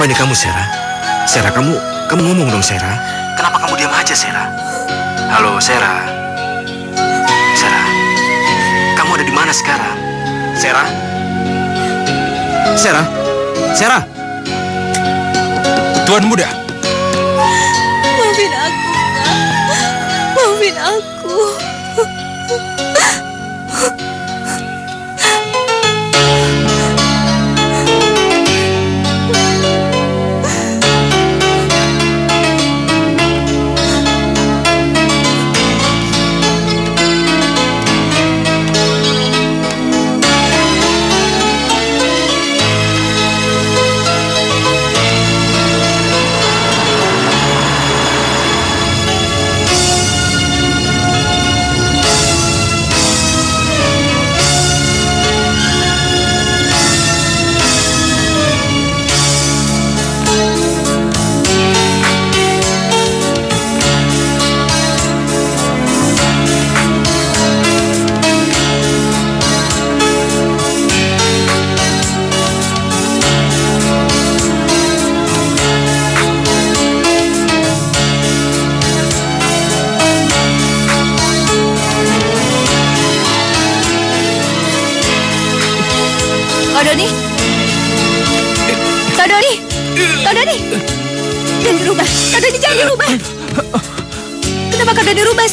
Apa ini kamu, Sera? Sera, kamu ngomong dong, Sera. Kenapa kamu diam aja, Sera? Halo, Sera. Sera, kamu ada di mana sekarang? Sera? Sera? Sera? Tuan muda. Maafin aku, Kak. Maafin aku.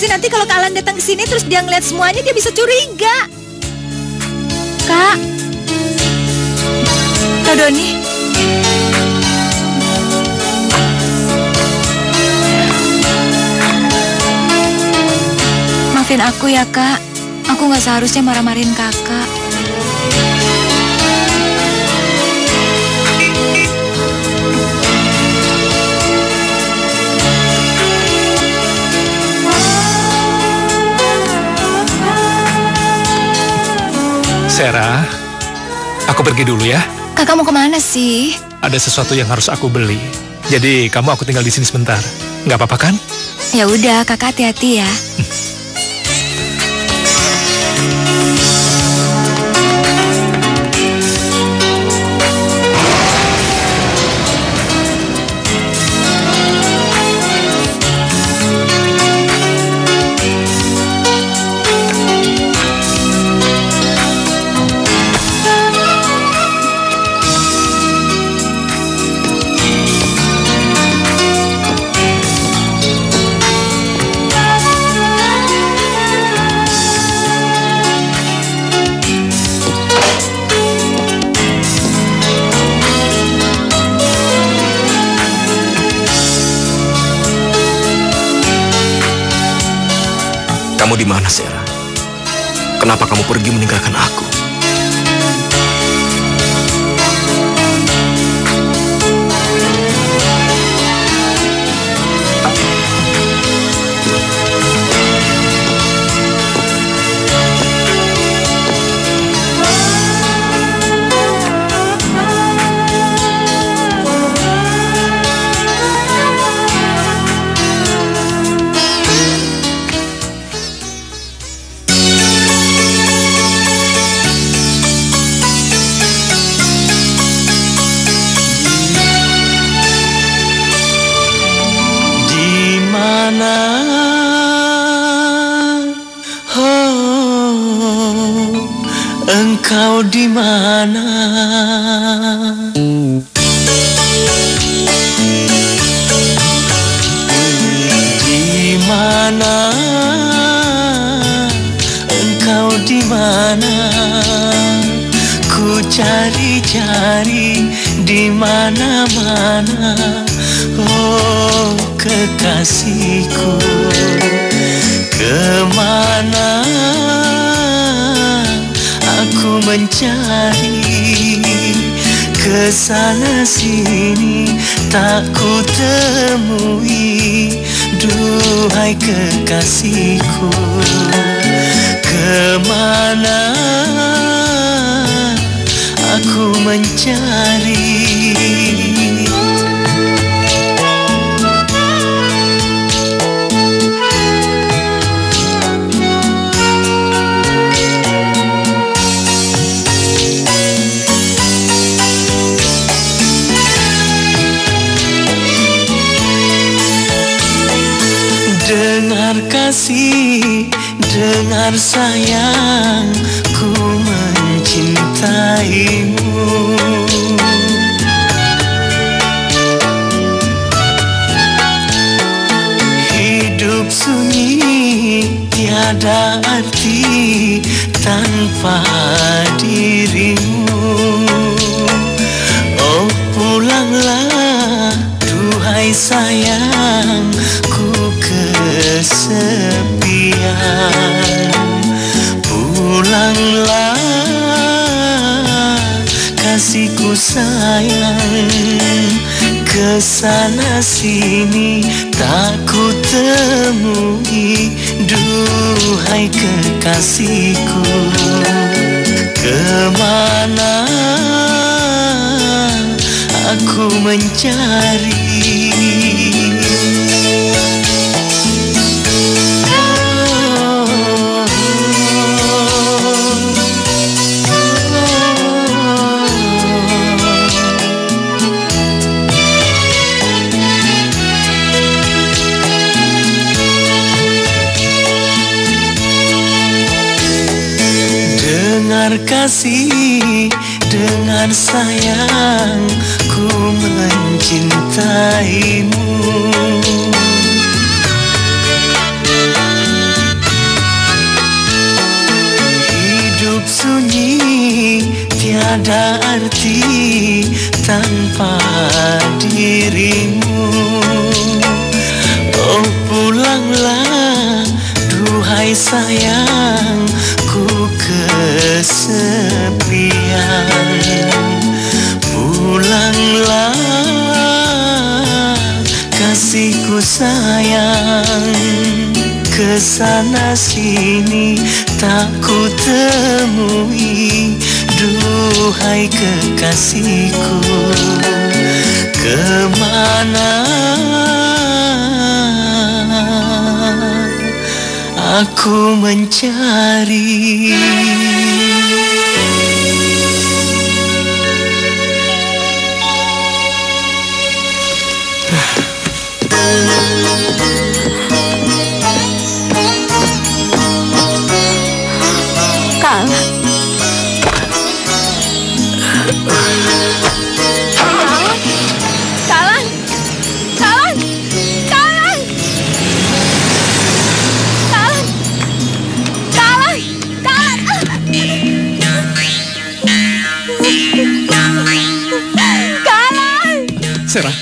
Nanti kalau Kak Alan datang ke sini terus dia ngeliat semuanya, dia bisa curiga. Kak. Kak Doni. Maafin aku ya, Kak. Aku nggak seharusnya marah-marahin Kakak. Sera, aku pergi dulu ya. Kakak mau kemana sih? Ada sesuatu yang harus aku beli. Jadi kamu aku tinggal di sini sebentar. Nggak apa-apa kan? Ya udah, Kakak hati-hati ya. Kamu di mana, Sera? Kenapa kamu pergi meninggalkan aku? Engkau di mana? Di mana? Engkau di mana? Ku cari-cari di mana-mana. Oh kekasihku, kemana? Aku mencari kesana sini, tak ku temui. Duhai kekasihku, kemana aku mencari? kekasih, dengar sayang, ku mencintaimu. Hidup sunyi, tiada arti tanpa dirimu. Oh pulanglah, duhai sayang, ku kesepian. Pulanglah, kasihku sayang, kesana sini tak ku temui. Duhai kekasihku, kemana aku mencari? Dengar kasih, dengar sayang, ku mencintaimu. Hidup sunyi, tiada arti tanpa dirimu. Oh pulanglah, duhai sayang, ku kesepian. Pulanglah, kasihku sayang, kesana sini tak ku temui. Duhai kekasihku, kemana aku mencari? Kalah. Kalah. Kalah. Kalah. Kalah. Kalah. Kalah. Sera,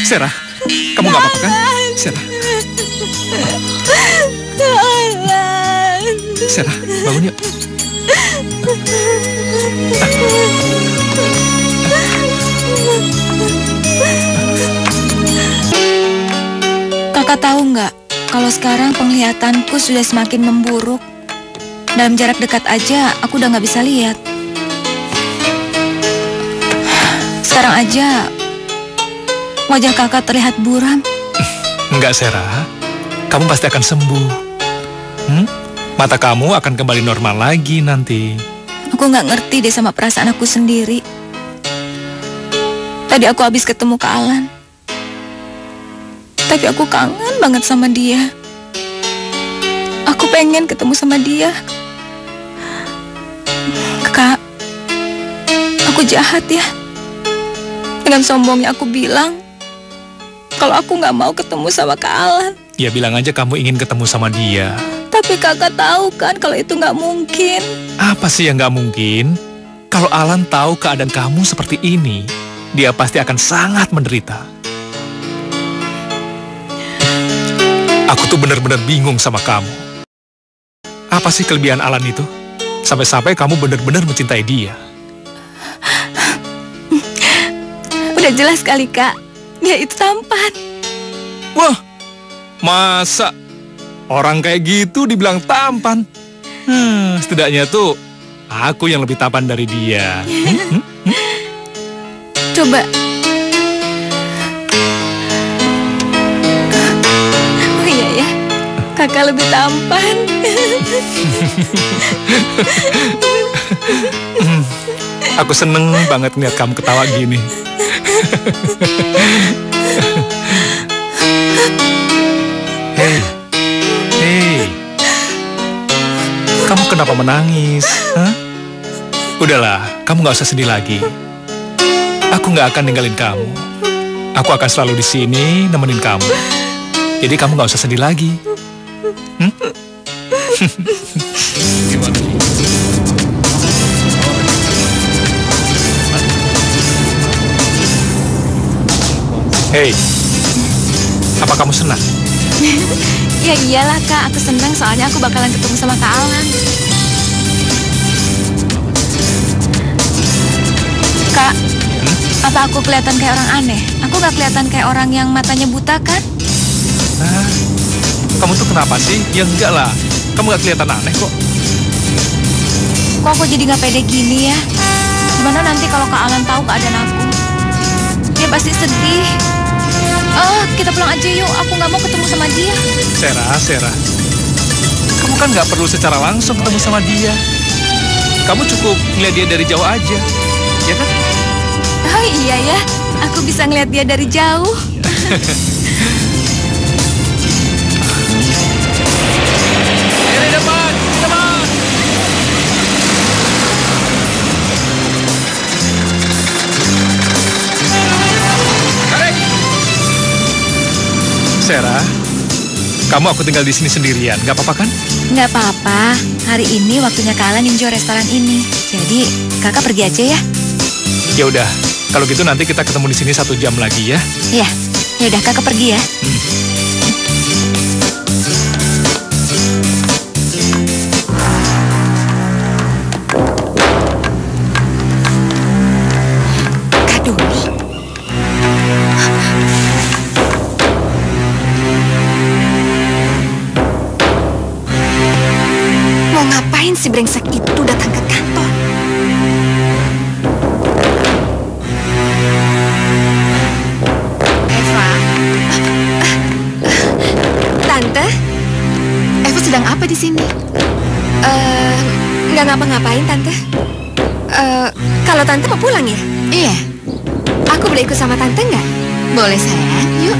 Sera, kamu nggak apa-apa kan? Sera, Sera, bangun yuk. Kakak tahu nggak, kalau sekarang penglihatanku sudah semakin memburuk. Dalam jarak dekat aja, aku udah nggak bisa lihat. Sekarang aja, wajah kakak terlihat buram. Enggak, Sera. Kamu pasti akan sembuh. Mata kamu akan kembali normal lagi nanti. Aku nggak ngerti deh sama perasaan aku sendiri. Tadi aku habis ketemu Kak Alan. Tapi aku kangen banget sama dia. Aku pengen ketemu sama dia. Kak, aku jahat ya. Dengan sombongnya aku bilang kalau aku nggak mau ketemu sama Kak Alan. Ya bilang aja kamu ingin ketemu sama dia. Tapi kakak tahu kan kalau itu nggak mungkin. Apa sih yang nggak mungkin? Kalau Alan tahu keadaan kamu seperti ini, dia pasti akan sangat menderita. Aku tuh benar-benar bingung sama kamu. Apa sih kelebihan Alan itu? Sampai-sampai kamu benar-benar mencintai dia. Udah jelas kali Kak, dia itu tampan. Wah, masa orang kayak gitu dibilang tampan? Setidaknya tuh aku yang lebih tampan dari dia. Coba. Oh iya ya, kakak lebih tampan. Aku seneng banget ngeliat kamu ketawa gini. Hei, kenapa menangis? Hah? Udahlah, kamu nggak usah sedih lagi. Aku nggak akan ninggalin kamu. Aku akan selalu di sini nemenin kamu. Jadi kamu nggak usah sedih lagi. Hei, apa kamu senang? Ya iyalah Kak, aku senang soalnya aku bakalan ketemu sama Kak Alan. Kak, apa aku kelihatan kayak orang aneh? Aku gak kelihatan kayak orang yang matanya buta kan? Nah, kamu tuh kenapa sih? Ya enggak lah, kamu gak kelihatan aneh kok. Kok aku jadi gak pede gini ya? Gimana nanti kalau Kak Alan tahu keadaan aku? Dia pasti sedih. Kita pulang aja yuk, aku gak mau ketemu sama dia. Sera, kamu kan gak perlu secara langsung ketemu sama dia. Kamu cukup ngeliat dia dari jauh aja, ya kan? Oh iya ya, aku bisa ngeliat dia dari jauh. Di depan. Sera, kamu aku tinggal di sini sendirian, nggak apa-apa kan? Nggak apa-apa, hari ini waktunya Kak Alan enjoy restoran ini. Jadi kakak pergi aja ya. Ya udah, kalau gitu nanti kita ketemu di sini 1 jam lagi ya. Iya, ya udah kakak pergi ya. Si brengsek itu datang ke kantor. Eva. Tante? Eva sedang apa di sini? Nggak ngapa-ngapain, Tante. Kalau Tante mau pulang ya? Iya. Aku boleh ikut sama Tante nggak? Boleh sayang, yuk.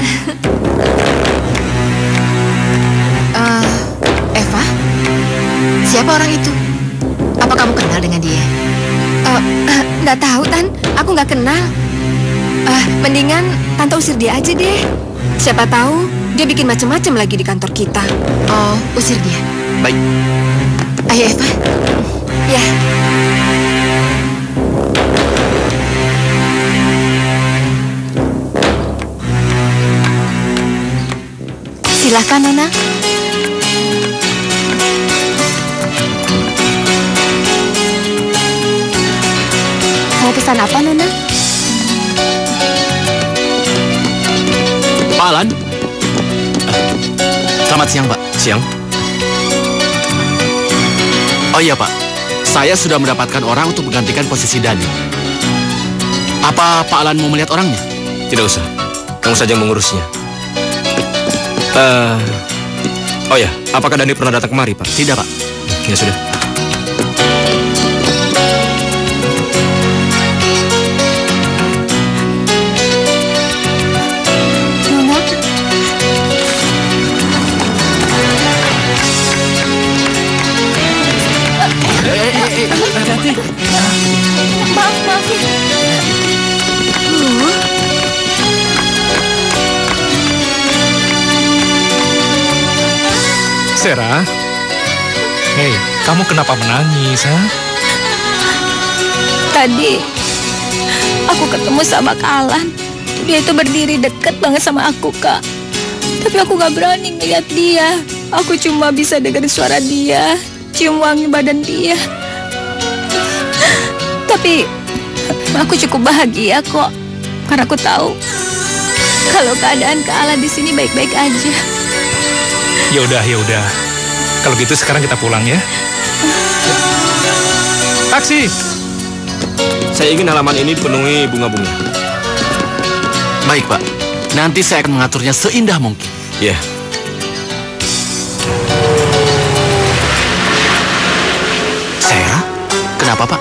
Eva, siapa orang itu? Apa kamu kenal dengan dia? Nggak tahu, Tan. Aku nggak kenal. Mendingan Tante usir dia aja deh. Siapa tahu dia bikin macam-macam lagi di kantor kita. Oh, usir dia. Baik. Ayo, Eva. Ya. Silakan, Nona. Mau pesan apa, Nona? Pak Alan? Selamat siang, Pak. Siang. Oh iya, Pak. Saya sudah mendapatkan orang untuk menggantikan posisi Dani. Apa Pak Alan mau melihat orangnya? Tidak usah. Kamu saja yang mengurusnya. Oh ya, apakah Dani pernah datang kemari, Pak? Tidak, Pak. Ya sudah. Maaf ya. Sera, hei, kamu kenapa menangis, ha? Tadi aku ketemu sama Kak Alan. Dia itu berdiri deket banget sama aku, Kak. Tapi aku gak berani ngeliat dia. Aku cuma bisa dengar suara dia, cium wangi badan dia. Tapi aku cukup bahagia kok, karena aku tahu kalau keadaan Kak Alan di sini baik-baik aja. Ya udah. Kalau gitu sekarang kita pulang ya. Taksi. Saya ingin halaman ini dipenuhi bunga-bunga. Baik, Pak. Nanti saya akan mengaturnya seindah mungkin. Ya. Sera? Kenapa, Pak?